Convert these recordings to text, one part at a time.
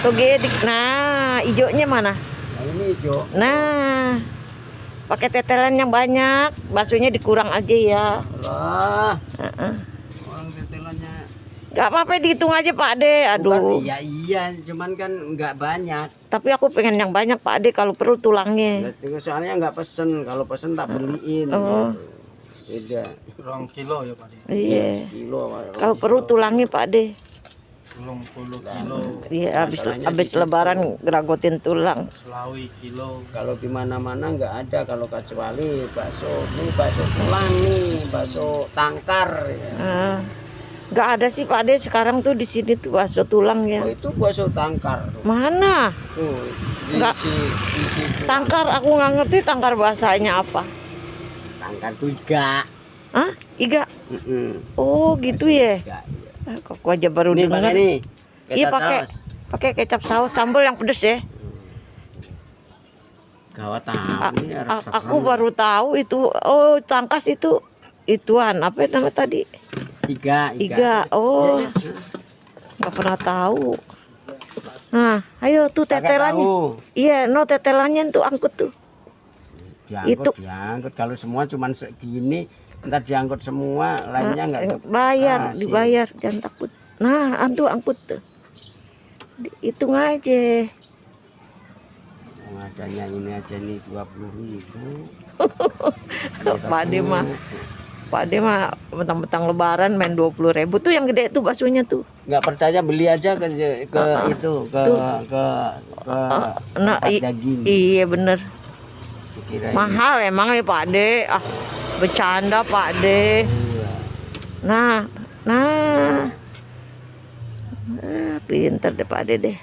Toge, nah, hijaunya mana? Nah, ini hijau. Nah, pakai tetelan yang banyak, baksonya dikurang aja ya. Lah, Heeh. orang tetelannya. Gak apa-apa, dihitung aja Pak Ade. Aduh. Bukan, iya, cuman kan nggak banyak. Tapi aku pengen yang banyak Pak Ade, kalau perlu tulangnya. Soalnya nggak pesen, kalau pesen tak beliin. Oh. Beda. 2 kilo ya Pak De. Iya. Kilo. Kalau perlu tulangnya Pak Ade. 20 kilo. Iya, habis lebaran geragotin tulang. Selawi kilo. Kalau di mana-mana nggak ada, kalau kecuali bakso. Ini bakso tulang nih, bakso tangkar. Ya. Ah. Nggak ada sih Pak Ade sekarang tuh di sini tuh bakso tulang ya. Oh, itu bakso tangkar. Mana? Tuh, Nggak. isi Tangkar aku nggak ngerti tangkar bahasanya apa. tangkar tuh iga. Hah? Iga? Mm-mm. Oh gitu ya. Iga, iya. Kok aku aja baru Ini dengar. pakai nih. Iya kecap pakai. saus. Pakai kecap saus sambal yang pedes ya. Gawat tahu ini harus Aku baru tahu itu. Oh tangkas itu ituan apa nama tadi? Iga. Oh nggak pernah tahu. Nah ayo tuh tetelannya. Iya no tetelannya tuh angkut tuh. Diangkut. Kalau semua cuman segini, ntar diangkut semua, lainnya nggak bayar, dibayar, jangan takut. Nah, angkut tuh. Hitung aja. Adanya ini aja nih 20.000. Pak Ade mah mentang-mentang lebaran main 20.000 tuh yang gede tuh baksonya tuh. Nggak percaya beli aja ke itu ke Nah, daging. iya bener. Dikirain. Mahal emang ya Pak Ade. Ah, bercanda Pak Ade. Iya. Nah. Pinter deh Pak Ade deh.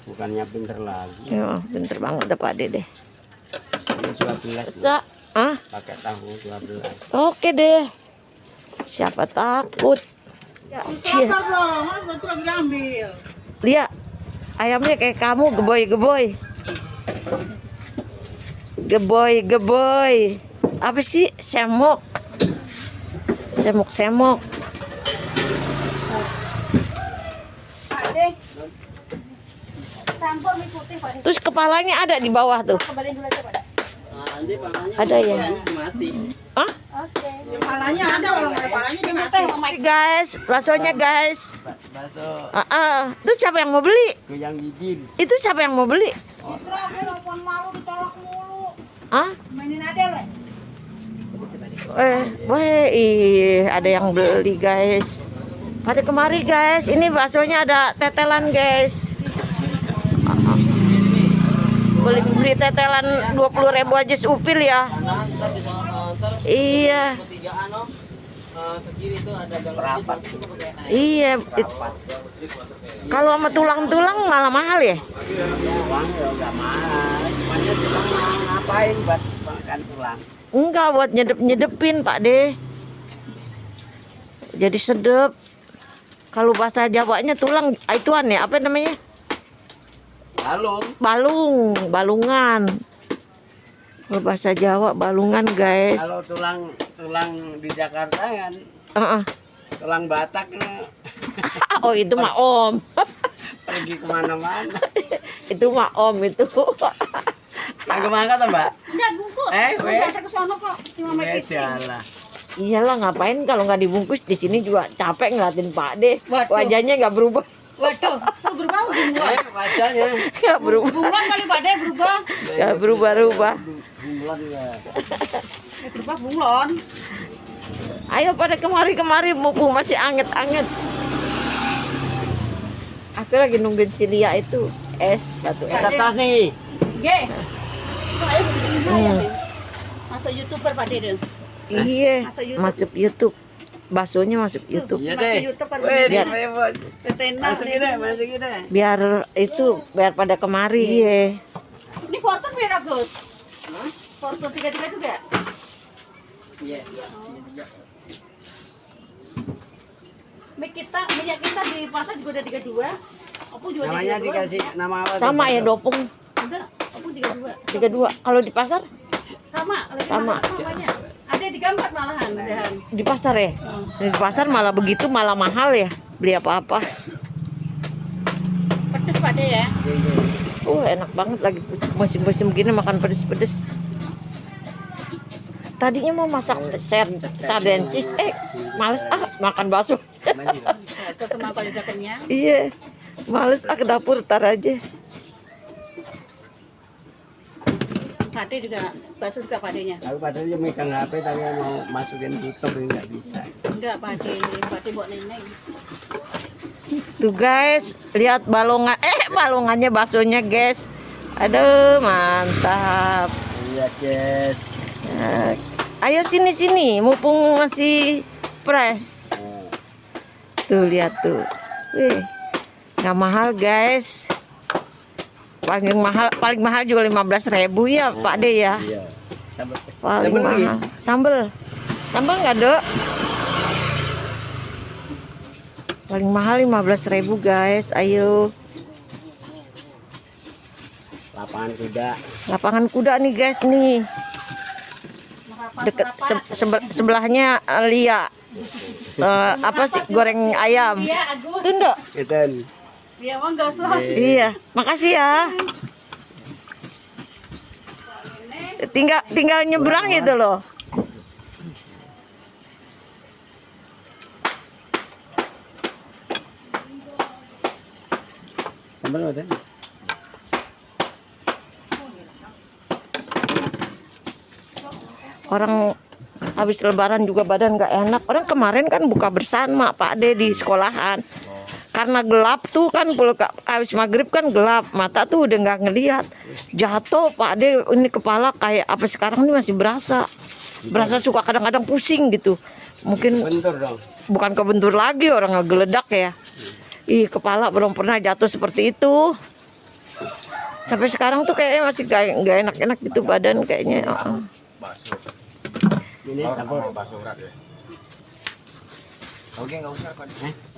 Bukannya pinter lagi. Ya, pinter banget deh Pak Ade deh. Ini 12 nih. Pakai tahu 12. Oke deh. Siapa takut? Ya, Sabar dong, batu lagi diambil. lihat ayamnya kayak kamu geboy. Apa sih? Semok. Pak De, campur mie putih Pak De. Terus kepalanya ada di bawah tuh. Kembaliin dulu aja Pak De. Ada ya? Hah? Oke. Kepalanya ada, kalau nggak ada kepalanya dia mati. Guys, baksonya guys. Bakso Itu siapa yang mau beli? goyang gigin. Itu siapa yang mau beli? Citra, gue nelfon malu ditolak mulu. Hah? Mainin aja lah. Ada yang beli guys. Pada kemari guys, ini baksonya ada tetelan guys. Beli tetelan 20.000 aja seupil ya. Iya. Iya. Kalau sama tulang-tulang malah mahal ya? Tulang ya nggak mahal. Cumannya tulang ngapain buat makan tulang? Enggak, buat nyedep-nyedepin Pak De. Jadi sedep. Kalau bahasa Jawanya tulang ituan ya, apa namanya? Balungan. Kalau bahasa Jawa balungan guys. Kalau tulang di Jakarta kan tulang Batak Oh itu mah Om. pergi kemana-mana. Itu mah Om itu. Agak mangkat Mbak? Enggak, bungkus. Weh. Udah ke sono kok si Mama Kiki. Jalan. Iyalah ngapain kalau nggak dibungkus di sini juga capek ngeliatin Pak De. Waduh. Wajahnya nggak berubah. Waduh, so berubah bunglon. Wajahnya Nggak berubah. Bunglon kali Pak De berubah. Nggak berubah-ubah. bunglon ya. Berubah bunglon. Ayo pada kemari mumpung masih anget-anget. Aku lagi nungguin si Lia itu es batu es. Kecap tas nih. Ge. Ayo masuk YouTuber Pak De. Iya, Masuk YouTube. masuk YouTube. Baksonya masuk YouTube. Iya Masuk deh. YouTube kan Weh, Biar- repot. Tetenas Masukin deh, masukin deh. Biar pada kemari. Iya. Ini Fortune berapa Gus? Fortune 33 juga? Iya. Minyak kita di pasar juga ada 32. Aku juga ada Namanya 32. dikasih nama apa? Sama ya dopung Enggak, aku 32. 32. Kalau di pasar? Sama, lebih Sama. mahal samanya. Ada di gambar malahan, Dan. Di pasar ya? Di pasar malah begitu malah mahal ya? beli apa-apa. Pedes Pak De ya. Enak banget lagi musim-musim gini makan pedes-pedes. Tadinya mau masak sardencis, males makan bakso. Bakso semua kalau udah kenyang. Iya, males ke dapur tar aja. Pak De juga bakso juga Pak De-nya. Aku padahal dia megang HP tapi mau masukin YouTube nggak bisa. Enggak Pak De buat nenek. Tuh guys, lihat balongannya baksonya guys. Aduh, mantap. Iya guys. Nah, ayo sini, mumpung masih fresh. Tuh lihat tuh. Wih, nggak mahal guys. Paling mahal juga 15.000 ya Pak De ya. Iya. Paling mahal. Sambel nggak Dok? Paling mahal 15.000 guys. Ayo. Lapangan kuda nih guys nih. Deket sebelahnya Lia. Apa sih goreng ayam? Iya Agus. Tuh Dok. Iya monggo suap. Iya, makasih ya. Tinggal nyebrang itu loh. Sambal ada. Orang habis lebaran juga badan nggak enak. Orang kemarin kan buka bersama Pak De di sekolahan. Karena gelap tuh kan, habis maghrib kan gelap, mata tuh udah nggak ngelihat. Jatuh Pak De, ini kepala kayak apa sekarang ini masih berasa suka kadang-kadang pusing gitu. Mungkin Bentur dong. bukan kebentur lagi, orang ngegeledak ya. Kepala belum pernah jatuh seperti itu. Sampai sekarang tuh kayaknya masih nggak enak-enak gitu badan kayaknya. Ini campur. Oke, nggak usah kan.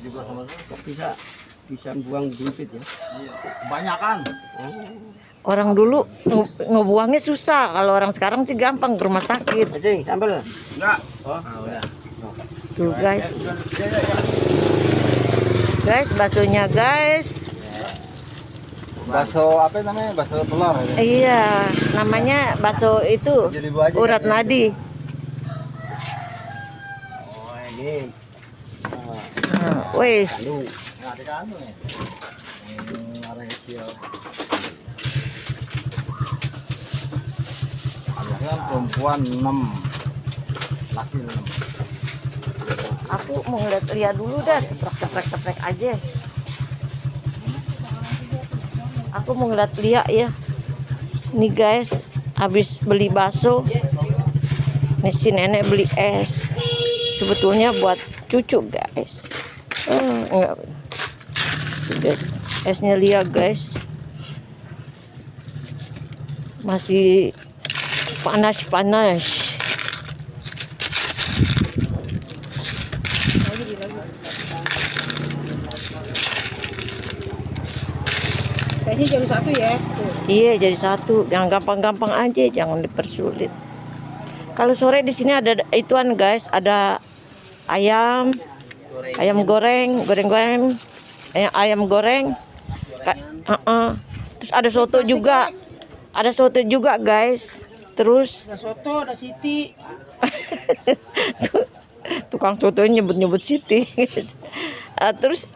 Juga sama Kok bisa buang duit ya? kebanyakan. Orang dulu ngebuangnya susah, kalau orang sekarang sih gampang ke rumah sakit. Sing, sambal. Enggak. Oh, udah. Tuh guys. Guys, baksonya guys. Bakso apa namanya? Bakso telur. Iya, namanya bakso itu 7.000 aja. urat nadi. Oh, ini. Wes. Nah, ada kandung ya. Orang kecil. Anaknya perempuan 6, laki 6. Aku mau ngeliat Lia dulu dah, ceprek aja. Aku mau ngeliat Lia ya. Nih guys, habis beli bakso. Nih si nenek beli es. Sebetulnya buat cucu guys. Enggak. Guys, esnya Lia guys. Masih panas. Kayaknya jadi satu ya. Iya, jadi satu. Jangan gampang-gampang aja, jangan dipersulit. Kalau sore di sini ada ituan guys, ada ayam goreng, ayam goreng. Terus ada soto juga. Ada soto juga guys. Terus Ada soto, ada siti. tukang sotonya nyebut Siti. Terus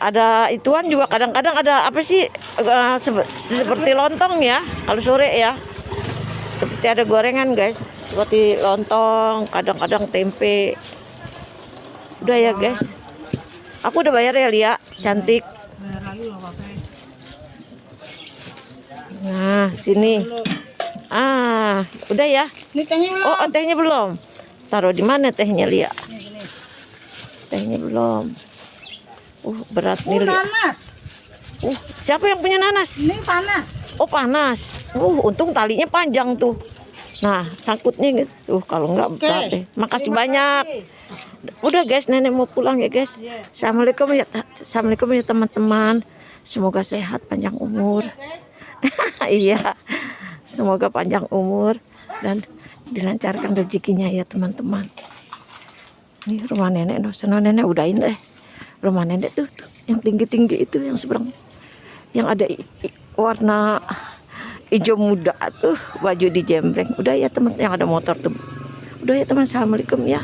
ada ituan juga, kadang-kadang ada apa sih seperti lontong ya kalau sore ya, seperti ada gorengan guys, seperti lontong, kadang-kadang tempe. Udah ya guys, aku udah bayar ya Lia, cantik. Nah sini, udah ya. Ini tehnya belum. Oh, tehnya belum. Taruh di mana tehnya Lia? Tehnya belum. Berat nih Lia. Panas. Siapa yang punya nanas? Ini panas. Oh, panas. Untung talinya panjang tuh. Nah, sangkutnya gitu. Kalau enggak berat deh. Makasih banyak. Udah guys, nenek mau pulang ya guys. Assalamualaikum ya teman-teman. Semoga sehat, panjang umur. Iya. Semoga panjang umur dan dilancarkan rezekinya ya teman-teman. Ini rumah nenek, sono nenek udahin deh. Rumah nenek tuh, yang tinggi-tinggi itu yang seberang. Yang ada warna hijau muda tuh, baju di jembreng. Udah ya teman, yang ada motor tuh. Udah ya teman, assalamualaikum ya.